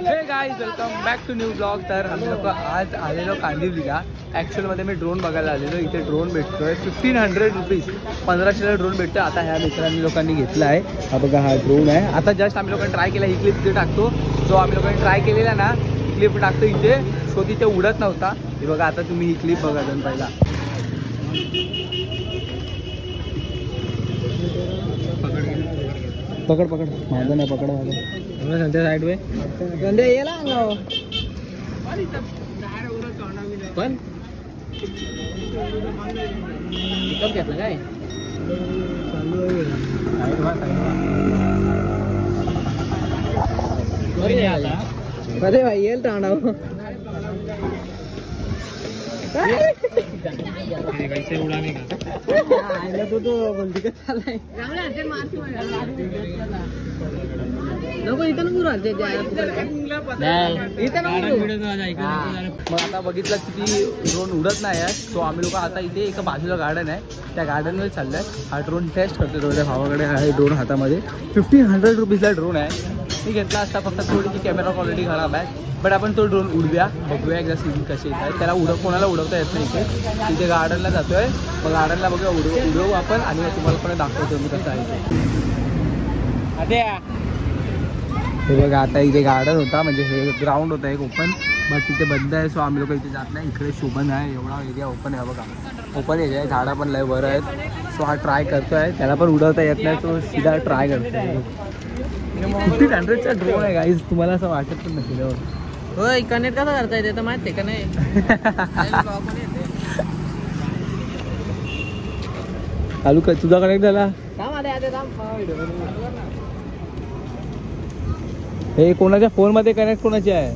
हे guys welcome back to new blog. तर आम्ही लोक आज आलेलो कांदिवलीला. ॲक्च्युअलमध्ये मी ड्रोन बघायला आलेलो. इथे ड्रोन भेटतोय 1500 रुपीज, 1500ला ड्रोन भेटतो. आता ह्या मित्रांनी लोकांनी घेतला आहे. हा बघा, हा ड्रोन आहे. आता जस्ट आम्ही लोकांनी ट्राय केला. ही क्लिप इथे टाकतो. जो आम्ही लोकांनी ट्राय केलेला ना, क्लिप टाकतो इथे. सो तिथे उडत नव्हता. हे बघा, आता तुम्ही ही क्लिप बघा जाऊन पहिला. पकड पकड, माझं नाही पकड, माझं संध्या साईड वे संध्या येला पण पिकअप घेतला काय अरे भाई येल टाणा कैसे उड़ाने का तो बोलती का चालय नको इथं नको मग आता बघितलं किती ड्रोन उडत नाही आहे. तो आम्ही लोक आता इथे एका बाजूला गार्डन आहे, त्या गार्डनमध्ये चाललंय. हा ड्रोन टेस्ट करतो. थोड्या भावाकडे आहे ड्रोन हातामध्ये. 1500 रुपीजला ड्रोन आहे. मी घेतला असता, फक्त थोडीशी कॅमेरा क्वालिटी खराब आहे. बट आपण तो ड्रोन उडव्या, बघूया एकदा सीन कसे येत आहे. त्याला कोणाला उडवता येत नाही. इथे गार्डनला जातोय. मग गार्डनला बघूया, उडवू आपण आणि तुम्हाला पण दाखवतो मी कसं आहे. हे बघा, आता इथे गार्डन होता, म्हणजे हे ग्राउंड होता एक ओपन, बट तिथे बंद आहे. सो आम्ही लोक इथे जात नाही. इकडे शोभन आहे, एवढा एरिया ओपन आहे. बघा, ओपन एरिया आहे, झाडं पण लय बरं आहेत. सो हा ट्राय करतोय. त्याला पण उडवता येत नाही, तो सीधा ट्राय करतोय. 1500चा ड्रोन आहे गाईज, तुम्हाला असं वाटत पण नसेल. होय, कनेक्ट कसं करता येते तर माहिती का नाही. चालू कर, तुझा कनेक्ट झाला. हे कोणाच्या फोन मध्ये कनेक्ट कोणाचे आहे.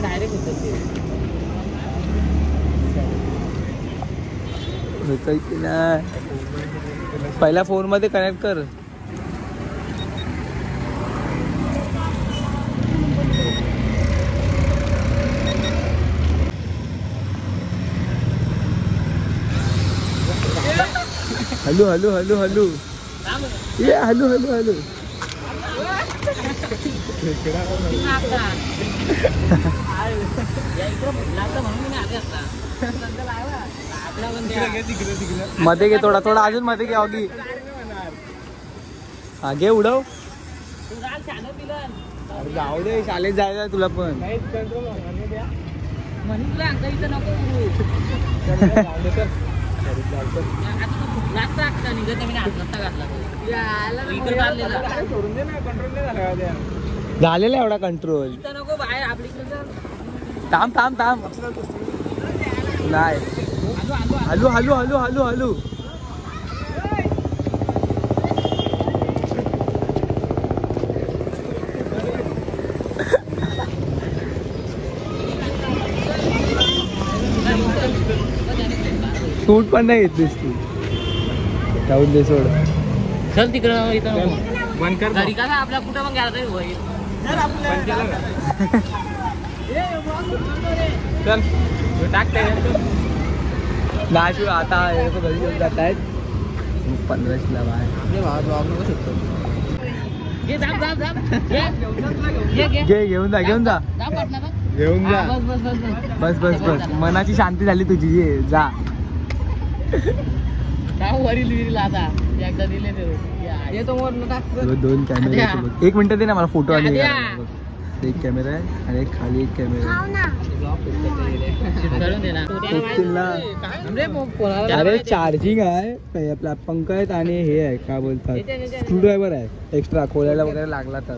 डायरेक्ट पहिल्या फोन मध्ये कनेक्ट कर. हॅलो हॅलो हॅलो हॅलो ये हॅलो हॅलो हॅलो. मध्ये घे, थोडा थोडा अजून मध्ये घे. अगी हा घे, उडव. जाऊ दे, शाळेत जायचं तुला पण. झालेला एवढा कंट्रोल. थांब थांब थांब, नाही. Hello hello hello hello hello. Suit पण नाही घेतलीस तू. जाऊन दे, सोड. चल तिकडं, इथं बंद कर. घरी कसा आपल्या कुठं पण गेला तरी होईल. चल टाकते नाच. आता घरी घेऊन जात आहेत. 1500ला बाय घे, घेऊन जा घेऊन जा घेऊन जा. बस बस बस, मनाची शांती झाली तुझी. ये जा. वरील विरील आता एकदा दिले ते दोन कॅमेरे. एक मिनिट दे ना मला फोटो. आणि एक कॅमेरा आहे आणि एक खाली एक कॅमेरा. अरे चार्जिंग आहे, आपला पंखा आहेत आणि हे आहे काय बोलतात, स्क्रू ड्रायव्हर आहे एक्स्ट्रा, खोलायला वगैरे लागला तर.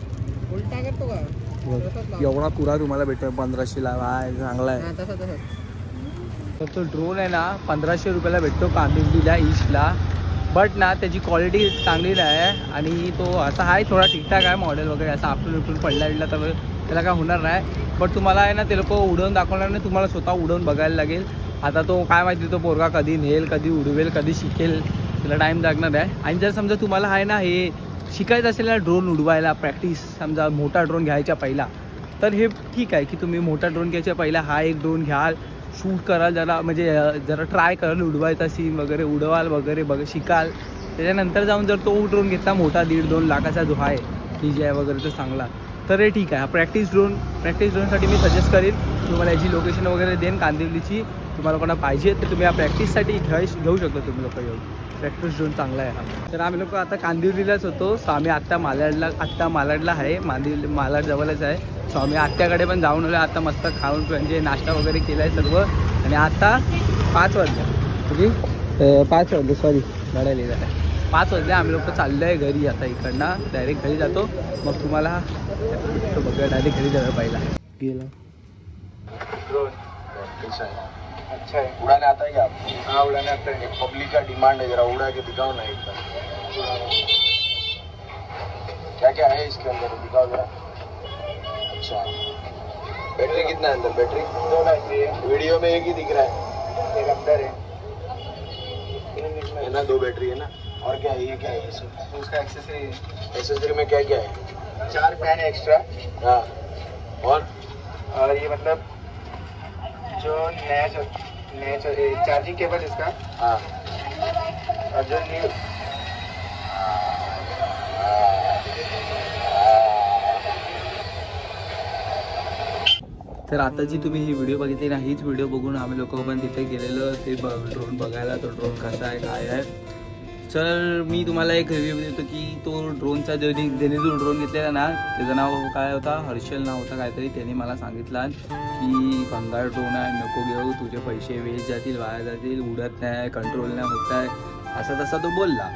एवढा पुरा तुम्हाला भेटतो 1500ला. बाय चांगला आहे. तर तो ड्रोन आहे ना 1500 रुपयाला भेटतो कांदिवलीला ईस्टला. बट ना त्याची क्वालिटी चांगली नाही आहे. आणि तो असा आहे थोडा ठीकठाक आहे मॉडेल वगैरे. असा आपण पडला विडला तर त्याला काय होणार नाही. बट तुम्हाला आहे ना ते लोक उडवून दाखवणार नाही, तुम्हाला स्वतः उडवून बघायला लागेल. आता तो काय माहिती, तो पोरगा कधी नेल, कधी उडवेल, कधी शिकेल, त्याला टाईम लागणार आहे. आणि जर समजा तुम्हाला आहे ना हे शिकायचं असेल ना ड्रोन उडवायला, प्रॅक्टिस, समजा मोठा ड्रोन घ्यायच्या पहिला, तर हे ठीक आहे की तुम्ही मोठा ड्रोन घ्यायच्या पहिला हा एक ड्रोन घ्याल. शूट कराल जरा, म्हणजे जरा ट्राय कराल उडवायचा सीन वगैरे, उडवाल वगैरे शिकाल. त्याच्यानंतर जाऊन जर तो ड्रोन घेतला मोठा 1.5-2 लाखाचा जो आहे DJI वगैरे तो चांगला, तर हे ठीक आहे. हा प्रॅक्टिस ड्रोनसाठी मी सजेस्ट करीन तुम्हाला. याची लोकेशन वगैरे देईन कांदिवलीची. तुम्हाला कोणा पाहिजे तर तुम्ही या प्रॅक्टिससाठी घेऊ शकता तुम्ही लोक येऊन. प्रॅक्टिस ड्रोन चांगला आहे हा. तर आम्ही लोक आता कांदिवलीलाच होतो. सो आम्ही आत्ता मालाडला आहे, मालाड जवळच आहे. सो आम्ही आत्याकडे पण जाऊन आलो. आता मस्त खाऊन म्हणजे नाश्ता वगैरे केला आहे सर्व. आणि आता 5 वाजले, म्हणजे 5 वाजले, सॉरी गाड्या लिहिलं आहे 5 वाजले. आम्ही लोक चाललो आहे घरी आता. इकडनं डायरेक्ट घरी जातो. मग तुम्हाला बघा डायरेक्ट घरी जायला पाहिला गेला. अच्छा है, उड़ाने आता है क्या आपको? हाँ उड़ाने आता है. पब्लिक का डिमांड है, जरा उड़ा के दिखाओ ना एक बार. क्या क्या है इसके अंदर, दिखाओ जरा. अच्छा, बैटरी कितना है अंदर? बैटरी 2 बैटरी है. वीडियो में एक ही दिख रहा है, एक अंदर है ना. 2 बैटरी है ना. और क्या है, ये क्या है? उसका एक्सेसरी में क्या क्या है? 4 फैन एक्स्ट्रा. हाँ, और ये मतलब जो नया चार्जिंग केबल इसका. हाँ, और जो न्यू तर आता जी तुम्ही ही व्हिडिओ बघितली ना, हीच व्हिडिओ बघून आम्ही लोक पण तिथे गेलेलो ते ड्रोन बघायला. तो ड्रोन कसा आहे काय आहे. तर मी तुम्हाला एक रिव्ह्यू देतो की तो ड्रोनचा ज्याने जो ड्रोन घेतलेला ना, त्याचं नाव काय होता, हर्षल नाव होता काहीतरी. त्यांनी मला सांगितलं की भंगार ड्रोन आहे, नको घेऊ, तुझे पैसे वेस्ट जातील, वाया जातील, उडत नाही, कंट्रोल नाही होत आहे, असा तसा तो बोलला.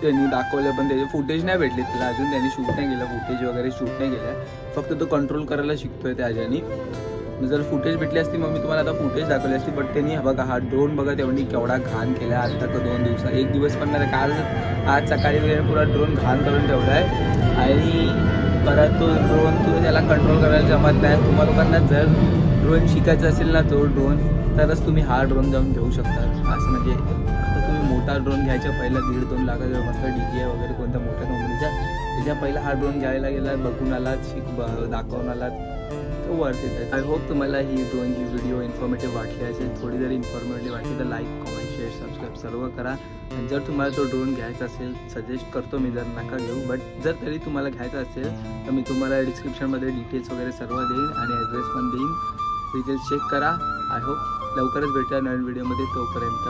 त्यांनी दाखवलं पण त्याचे फुटेज नाही भेटले त्याला अजून. त्यांनी शूट नाही केलं, फुटेज वगैरे शूट नाही केलं. फक्त तो कंट्रोल करायला शिकतोय त्या ह्याच्यानी. जर फुटेज भेटली असती मग मी तुम्हाला आता फुटेज दाखवली असती. बट त्यांनी बघा हा ड्रोन बघा तेवढी केवढा घाण केला. आता का 2 दिवस, 1 दिवस पण नाही, काल आज सकाळी वगैरे पुरा ड्रोन घाण करून ठेवला आहे. आणि परत तो ड्रोन त्याला कंट्रोल करायला जमत नाही. तुम्हाला लोकांना जर ड्रोन शिकायचं असेल ना, तो ड्रोन, तरच तुम्ही हा ड्रोन जाऊन घेऊ शकता. असं म्हणजे आता तुम्ही मोठा ड्रोन घ्यायच्या पहिला 1.5-2 लाखाचा मस्त DJI वगैरे कोणत्या मोठ्या कंपनीचा, त्याच्या पहिला हा ड्रोन घ्यायला गेला, बघून आलात, दाखवून आलात, तो वर्थ इट आहे. आय होप तुम्हाला ही ड्रोनची व्हिडिओ इन्फॉर्मेटिव्ह वाटली असेल. थोडी जरी इन्फॉर्मेटिव्ह वाटली तर लाईक, कमेंट, शेअर, सबस्क्राईब सर्व करा. आणि जर तुम्हाला तो ड्रोन घ्यायचा असेल, सजेस्ट करतो मी, जर नका घेऊ, बट जर तरी तुम्हाला घ्यायचा असेल तर मी तुम्हाला डिस्क्रिप्शनमध्ये डिटेल्स वगैरे सर्व देईन आणि ॲड्रेस पण देईन. डिटेल्स चेक करा. आय होप लवकरच भेटूया नवीन व्हिडिओमध्ये. तोपर्यंत